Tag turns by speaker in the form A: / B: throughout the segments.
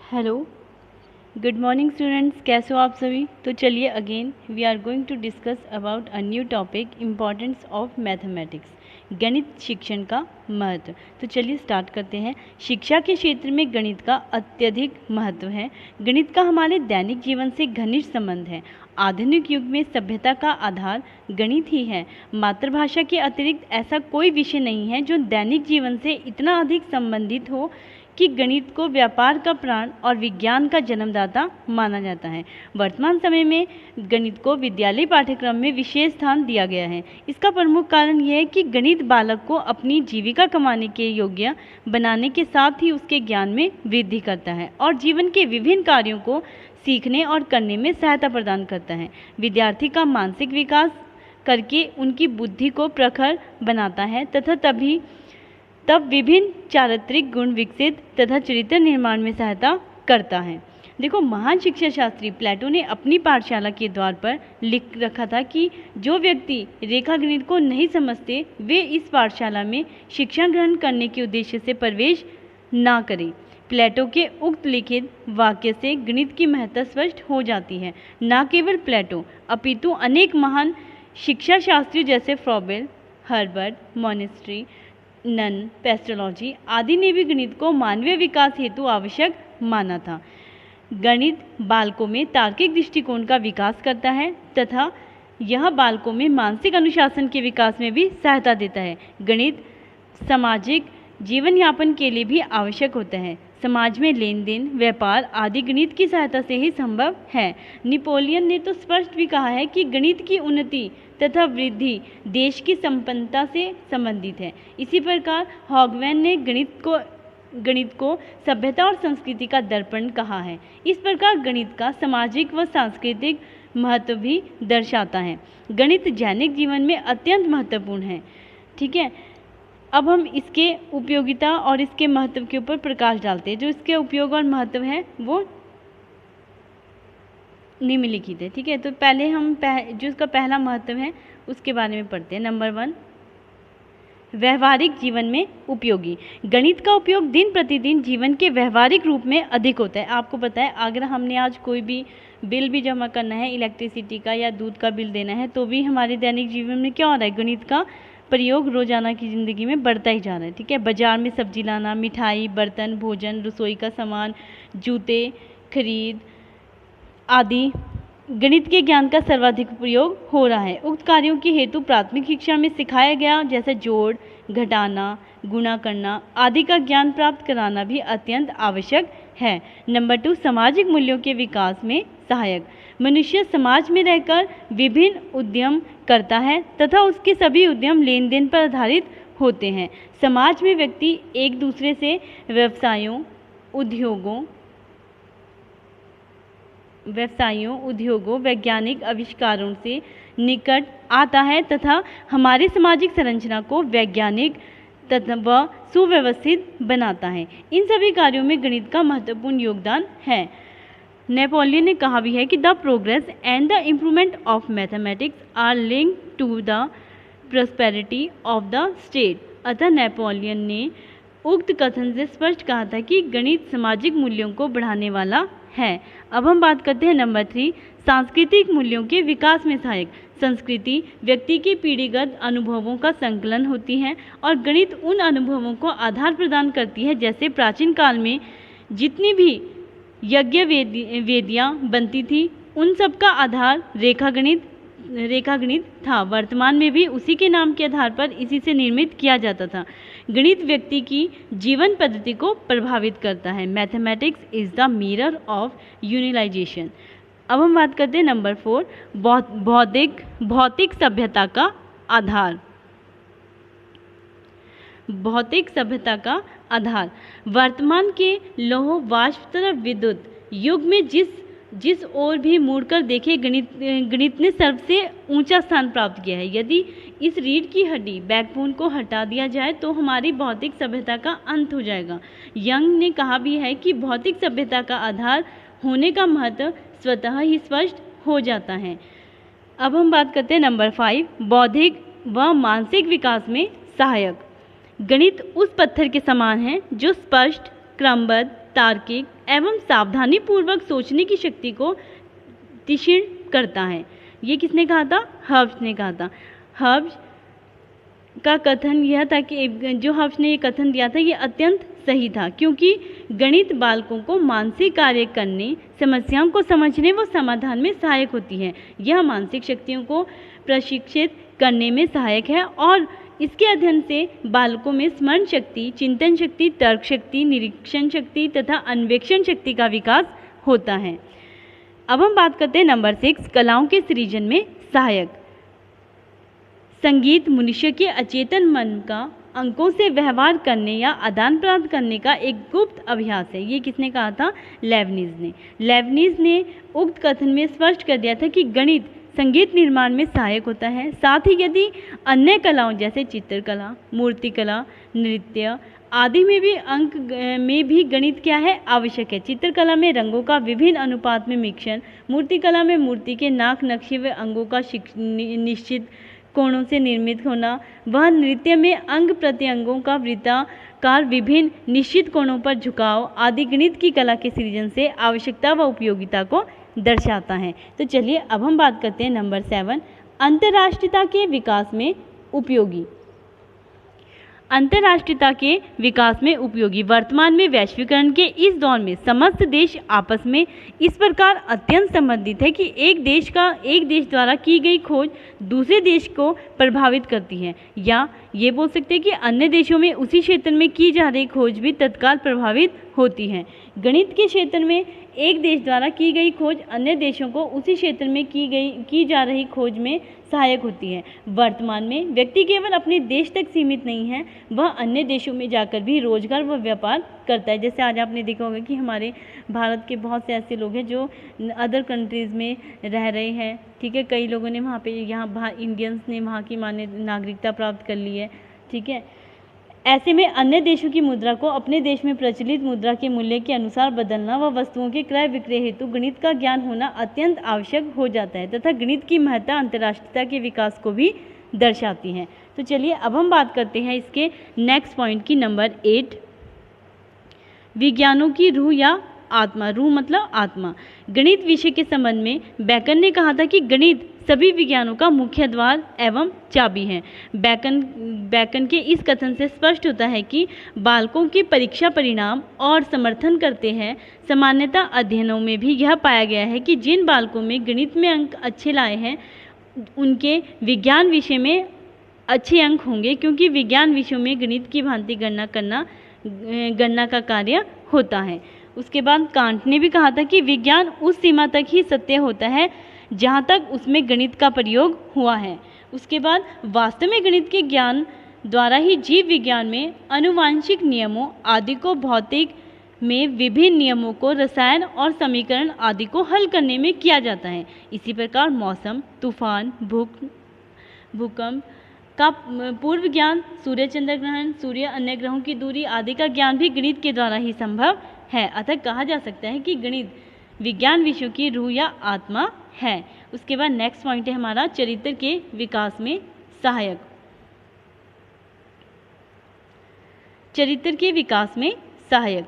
A: Hello, good morning students. कैसे हो आप सभी। तो चलिए again we are going to discuss about a new topic, importance of mathematics, गणित शिक्षण का महत्व। तो चलिए स्टार्ट करते हैं। शिक्षा के क्षेत्र में गणित का अत्यधिक महत्व है। गणित का हमारे दैनिक जीवन से घनिष्ठ संबंध है। आधुनिक युग में सभ्यता का आधार गणित ही है। मातृभाषा के अतिरिक्त ऐसा कोई विषय नहीं है जो दैनिक जीवन से इतना अधिक संबंधित हो कि गणित को व्यापार का प्राण और विज्ञान का जन्मदाता माना जाता है। वर्तमान समय में गणित को विद्यालय पाठ्यक्रम में विशेष स्थान दिया गया है। इसका प्रमुख कारण यह है कि गणित बालक को अपनी जीविका कमाने के योग्य बनाने के साथ ही उसके ज्ञान में वृद्धि करता है और जीवन के विभिन्न कार्यों को सीखने और करने में सहायता प्रदान करता है। विद्यार्थी का मानसिक विकास करके उनकी बुद्धि को प्रखर बनाता है तथा तब विभिन्न चारित्रिक गुण विकसित तथा चरित्र निर्माण में सहायता करता है। देखो, महान शिक्षा शास्त्री प्लेटो ने अपनी पाठशाला के द्वार पर लिख रखा था कि जो व्यक्ति रेखा गणित को नहीं समझते वे इस पाठशाला में शिक्षा ग्रहण करने के उद्देश्य से प्रवेश ना करें। प्लेटो के उक्त लिखित वाक्य से गणित की महत्ता स्पष्ट हो जाती है। न केवल प्लेटो अपितु अनेक महान शिक्षा शास्त्री जैसे Froebel, Herbart, Montessori, Nunn, Pestalozzi आदि ने भी गणित को मानवीय विकास हेतु आवश्यक माना था। गणित बालकों में तार्किक दृष्टिकोण का विकास करता है तथा यह बालकों में मानसिक अनुशासन के विकास में भी सहायता देता है। गणित सामाजिक जीवन यापन के लिए भी आवश्यक होता है। समाज में लेन देन, व्यापार आदि गणित की सहायता से ही संभव है। नेपोलियन ने तो स्पष्ट भी कहा है कि गणित की उन्नति तथा वृद्धि देश की संपन्नता से संबंधित है। इसी प्रकार हॉगवैन ने गणित को सभ्यता और संस्कृति का दर्पण कहा है। इस प्रकार गणित का सामाजिक व सांस्कृतिक महत्व भी दर्शाता है। गणित दैनिक जीवन में अत्यंत महत्वपूर्ण है। ठीक है, अब हम इसके उपयोगिता और इसके महत्व के ऊपर प्रकाश डालते हैं। जो इसके उपयोग और महत्व है वो निम्नलिखित है। ठीक है, तो पहले हम जो इसका पहला महत्व है उसके बारे में पढ़ते हैं। नंबर 1, व्यवहारिक जीवन में उपयोगी। गणित का उपयोग दिन प्रतिदिन जीवन के व्यवहारिक रूप में अधिक होता है। आपको पता है, अगर हमने आज कोई भी बिल भी जमा करना है, इलेक्ट्रिसिटी का या दूध का बिल देना है, तो भी हमारे दैनिक जीवन में क्या हो रहा है, गणित का प्रयोग रोजाना की ज़िंदगी में बढ़ता ही जा रहा है। ठीक है, बाजार में सब्जी लाना, मिठाई, बर्तन, भोजन, रसोई का सामान, जूते खरीद आदि गणित के ज्ञान का सर्वाधिक प्रयोग हो रहा है। उक्त कार्यों के हेतु प्राथमिक शिक्षा में सिखाया गया जैसे जोड़, घटाना, गुणा करना आदि का ज्ञान प्राप्त कराना भी अत्यंत आवश्यक है। नंबर 2, सामाजिक मूल्यों के विकास में सहायक। मनुष्य समाज में रहकर विभिन्न उद्यम करता है तथा उसके सभी उद्यम लेन देन पर आधारित होते हैं। समाज में व्यक्ति एक दूसरे से व्यवसायों, उद्योगों, वैज्ञानिक आविष्कारों से निकट आता है तथा हमारी सामाजिक संरचना को वैज्ञानिक तथा सुव्यवस्थित बनाता है। इन सभी कार्यों में गणित का महत्वपूर्ण योगदान है। नेपोलियन ने कहा भी है कि the progress and the improvement of mathematics are linked to the prosperity of the state. अतः नेपोलियन ने उक्त कथन से स्पष्ट कहा था कि गणित सामाजिक मूल्यों को बढ़ाने वाला है। अब हम बात करते हैं नंबर 3, सांस्कृतिक मूल्यों के विकास में सहायक। संस्कृति व्यक्ति के पीढ़ीगत अनुभवों का संकलन होती है और गणित उन अनुभवों को आधार प्रदान करती है। जैसे प्राचीन काल में जितनी भी यज्ञ वेदियाँ बनती थी उन सब का आधार रेखा गणित था। वर्तमान में भी उसी के नाम के आधार पर इसी से निर्मित किया जाता था। गणित व्यक्ति की जीवन पद्धति को प्रभावित करता है। Mathematics is the mirror of civilization. अब हम बात करते हैं नंबर 4, भौतिक सभ्यता का आधार। भौतिक सभ्यता का आधार वर्तमान के लौह वाष्प तथा विद्युत युग में जिस ओर भी मुड़कर देखे गणित ने सबसे ऊंचा स्थान प्राप्त किया है। यदि इस रीढ़ की हड्डी बैकबोन को हटा दिया जाए तो हमारी भौतिक सभ्यता का अंत हो जाएगा। यंग ने कहा भी है कि भौतिक सभ्यता का आधार होने का महत्व स्वतः ही स्पष्ट हो जाता है। अब हम बात करते हैं नंबर 5, बौद्धिक व मानसिक विकास में सहायक। गणित उस पत्थर के समान है जो स्पष्ट, क्रमबद्ध, तार्किक, एवं सावधानीपूर्वक सोचने की शक्ति को तीक्ष्ण करता है। ये किसने कहा था? हर्ब्स ने कहा था। हर्ब्स का कथन यह था कि जो हर्ब्स ने ये कथन दिया था ये अत्यंत सही था, क्योंकि गणित बालकों को मानसिक कार्य करने, समस्याओं को समझने व समाधान में सहायक होती है। यह मानसिक शक्तियों को प्रशिक्षित करने में सहायक है और इसके अध्ययन से बालकों में स्मरण शक्ति, चिंतन शक्ति, तर्क शक्ति, निरीक्षण शक्ति तथा अन्वेषण शक्ति का विकास होता है। अब हम बात करते हैं नंबर 6, कलाओं के सृजन में सहायक। संगीत मनुष्य के अचेतन मन का अंकों से व्यवहार करने या आदान प्रदान करने का एक गुप्त अभ्यास है। ये किसने कहा था? लेबनिज ने। लेबनिज ने उक्त कथन में स्पष्ट कर दिया था कि गणित संगीत निर्माण में सहायक होता है। साथ ही यदि अन्य कलाओं जैसे चित्रकला, मूर्तिकला, नृत्य आदि में भी गणित क्या है? आवश्यक है। चित्रकला में रंगों का विभिन्न अनुपात में मिश्रण, मूर्तिकला में मूर्ति के नाक नक्शे व अंगों का निश्चित कोणों से निर्मित होना, वह नृत्य में अंग प्रत्यंगों का वृत्ताकार विभिन्न निश्चित कोणों पर झुकाव आदि गणित की कला के सृजन से आवश्यकता व उपयोगिता को दर्शाता है। तो चलिए अब हम बात करते हैं नंबर 7, अंतर्राष्ट्रीयता के विकास में उपयोगी। अंतर्राष्ट्रीयता के विकास में उपयोगी। वर्तमान में वैश्वीकरण के इस दौर में समस्त देश आपस में इस प्रकार अत्यंत संबंधित है कि एक देश द्वारा की गई खोज दूसरे देश को प्रभावित करती है, या ये बोल सकते हैं कि अन्य देशों में उसी क्षेत्र में की जा रही खोज भी तत्काल प्रभावित होती है। गणित के क्षेत्र में एक देश द्वारा की गई खोज अन्य देशों को उसी क्षेत्र में की जा रही खोज में सहायक होती है। वर्तमान में व्यक्ति केवल अपने देश तक सीमित नहीं है, वह अन्य देशों में जाकर भी रोजगार व व्यापार करता है। जैसे आज आपने देखा होगा कि हमारे भारत के बहुत से ऐसे लोग हैं जो अदर कंट्रीज़ में रह रहे हैं, ठीक है। कई लोगों ने वहाँ पे इंडियंस ने वहाँ की नागरिकता प्राप्त कर ली है, ठीक है। ऐसे में अन्य देशों की मुद्रा को अपने देश में प्रचलित मुद्रा के मूल्य के अनुसार बदलना व वस्तुओं के क्रय विक्रय हेतु गणित का ज्ञान होना अत्यंत आवश्यक हो जाता है तथा गणित की महत्ता अंतर्राष्ट्रीयता के विकास को भी दर्शाती है। तो चलिए अब हम बात करते हैं इसके नेक्स्ट पॉइंट की, नंबर 8, विज्ञानों की रूह या आत्मा। रूह मतलब आत्मा। गणित विषय के संबंध में बैकन ने कहा था कि गणित सभी विज्ञानों का मुख्य द्वार एवं चाबी है। बैकन के इस कथन से स्पष्ट होता है कि बालकों के परीक्षा परिणाम और समर्थन करते हैं। सामान्यतः अध्ययनों में भी यह पाया गया है कि जिन बालकों में गणित में अंक अच्छे लाए हैं उनके विज्ञान विषय में अच्छे अंक होंगे, क्योंकि विज्ञान विषयों में गणित की भांति गणना का कार्य होता है। उसके बाद कांट ने भी कहा था कि विज्ञान उस सीमा तक ही सत्य होता है जहाँ तक उसमें गणित का प्रयोग हुआ है। उसके बाद वास्तव में गणित के ज्ञान द्वारा ही जीव विज्ञान में आनुवांशिक नियमों आदि को, भौतिक में विभिन्न नियमों को, रसायन और समीकरण आदि को हल करने में किया जाता है। इसी प्रकार मौसम, तूफान, भूकंप का पूर्व ज्ञान, सूर्य चंद्र ग्रहण, सूर्य अन्य ग्रहों की दूरी आदि का ज्ञान भी गणित के द्वारा ही संभव है। अतः कहा जा सकता है कि गणित विज्ञान विषयों की रूह या आत्मा है। उसके बाद नेक्स्ट पॉइंट है हमारा चरित्र के विकास में सहायक। चरित्र के विकास में सहायक।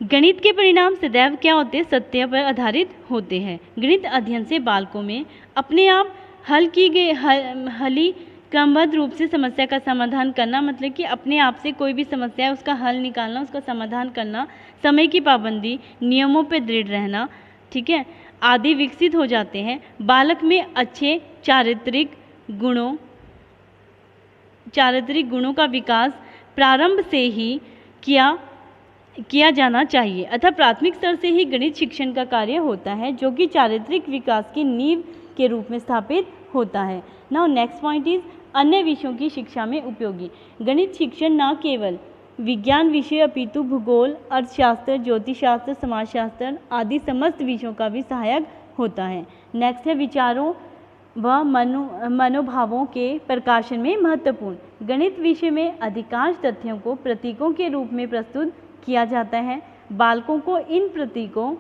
A: गणित के परिणाम सदैव क्या होते हैं? सत्य पर आधारित होते हैं। गणित अध्ययन से बालकों में अपने आप हली क्रमबद्ध रूप से समस्या का समाधान करना, मतलब कि अपने आप से कोई भी समस्या है उसका हल निकालना, उसका समाधान करना, समय की पाबंदी, नियमों पर दृढ़ रहना, ठीक है, आदि विकसित हो जाते हैं। बालक में अच्छे चारित्रिक गुणों का विकास प्रारंभ से ही किया जाना चाहिए। अतः प्राथमिक स्तर से ही गणित शिक्षण का कार्य होता है, जो कि चारित्रिक विकास की नींव के रूप में स्थापित होता है। नाउ नेक्स्ट पॉइंट इज अन्य विषयों की शिक्षा में उपयोगी। गणित शिक्षण न केवल विज्ञान विषय अपितु भूगोल, अर्थशास्त्र, ज्योतिषशास्त्र, समाजशास्त्र आदि समस्त विषयों का भी सहायक होता है। नेक्स्ट है विचारों व मनोभावों के प्रकाशन में महत्वपूर्ण। गणित विषय में अधिकांश तथ्यों को प्रतीकों के रूप में प्रस्तुत किया जाता है। बालकों को इन प्रतीकों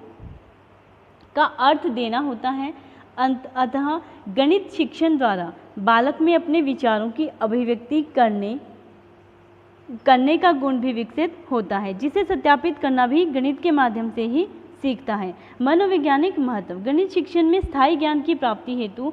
A: का अर्थ देना होता है। अतः गणित शिक्षण द्वारा बालक में अपने विचारों की अभिव्यक्ति करने करने का गुण भी विकसित होता है, जिसे सत्यापित करना भी गणित के माध्यम से ही सीखता है। मनोवैज्ञानिक महत्व। गणित शिक्षण में स्थायी ज्ञान की प्राप्ति हेतु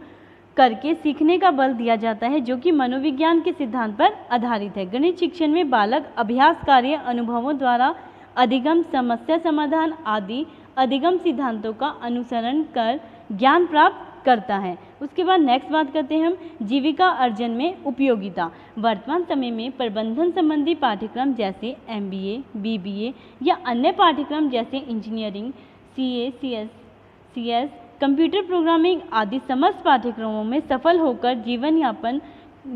A: करके सीखने का बल दिया जाता है, जो कि मनोविज्ञान के सिद्धांत पर आधारित है। गणित शिक्षण में बालक अभ्यास कार्य, अनुभवों द्वारा अधिगम, समस्या समाधान आदि अधिगम सिद्धांतों का अनुसरण कर ज्ञान प्राप्त करता है। उसके बाद नेक्स्ट बात करते हैं हम जीविका अर्जन में उपयोगिता। वर्तमान समय में प्रबंधन संबंधी पाठ्यक्रम जैसे MBA, BBA या अन्य पाठ्यक्रम जैसे engineering, CA, CS, computer programming आदि समस्त पाठ्यक्रमों में सफल होकर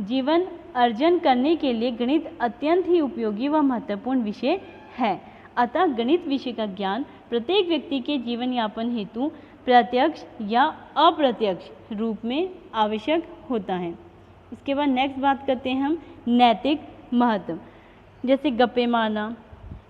A: जीवन अर्जन करने के लिए गणित अत्यंत ही उपयोगी व महत्वपूर्ण विषय है। अतः गणित विषय का ज्ञान प्रत्येक व्यक्ति के जीवन यापन हेतु प्रत्यक्ष या अप्रत्यक्ष रूप में आवश्यक होता है। इसके बाद नेक्स्ट बात करते हैं हम नैतिक महत्व। जैसे गप्पे मारना,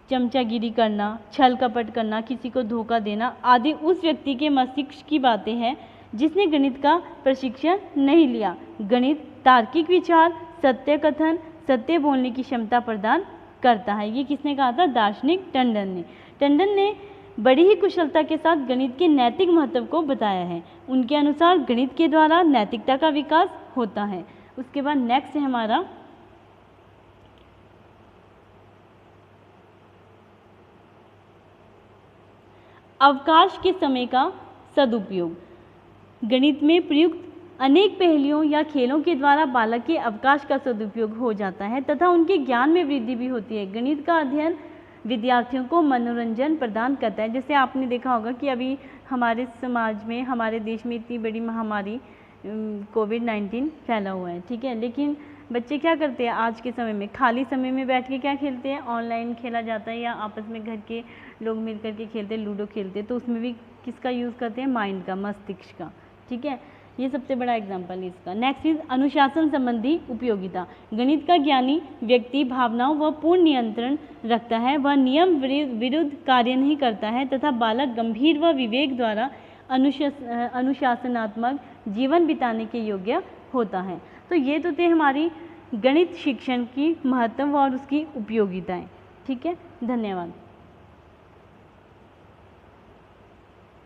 A: चमचागिरी करना, छल कपट करना, किसी को धोखा देना आदि उस व्यक्ति के मस्तिष्क की बातें हैं जिसने गणित का प्रशिक्षण नहीं लिया। गणित तार्किक विचार, सत्य कथन, सत्य बोलने की क्षमता प्रदान करता है। ये किसने कहा था? दार्शनिक टंडन ने। टंडन ने बड़ी ही कुशलता के साथ गणित के नैतिक महत्व को बताया है। उनके अनुसार गणित के द्वारा नैतिकता का विकास होता है। उसके बाद नेक्स्ट है हमारा अवकाश के समय का सदुपयोग। गणित में प्रयुक्त अनेक पहेलियों या खेलों के द्वारा बालक के अवकाश का सदुपयोग हो जाता है तथा उनके ज्ञान में वृद्धि भी होती है। गणित का अध्ययन विद्यार्थियों को मनोरंजन प्रदान करता है। जैसे आपने देखा होगा कि अभी हमारे समाज में, हमारे देश में इतनी बड़ी महामारी कोविड-19 फैला हुआ है, ठीक है, लेकिन बच्चे क्या करते हैं आज के समय में? खाली समय में बैठ के क्या खेलते हैं? ऑनलाइन खेला जाता है या आपस में घर के लोग मिल कर के खेलते हैं, लूडो खेलते हैं। तो उसमें भी किसका यूज़ करते हैं? माइंड का, मस्तिष्क का, ठीक है। ये सबसे बड़ा एग्जाम्पल है इसका। नेक्स्ट इज अनुशासन संबंधी उपयोगिता। गणित का ज्ञानी व्यक्ति भावनाओं व पूर्ण नियंत्रण रखता है, वह नियम विरुद्ध कार्य नहीं करता है तथा बालक गंभीर व विवेक द्वारा अनुशासनात्मक जीवन बिताने के योग्य होता है। तो ये तो थे हमारी गणित शिक्षण की महत्व और उसकी उपयोगिताएं। ठीक है, धन्यवाद।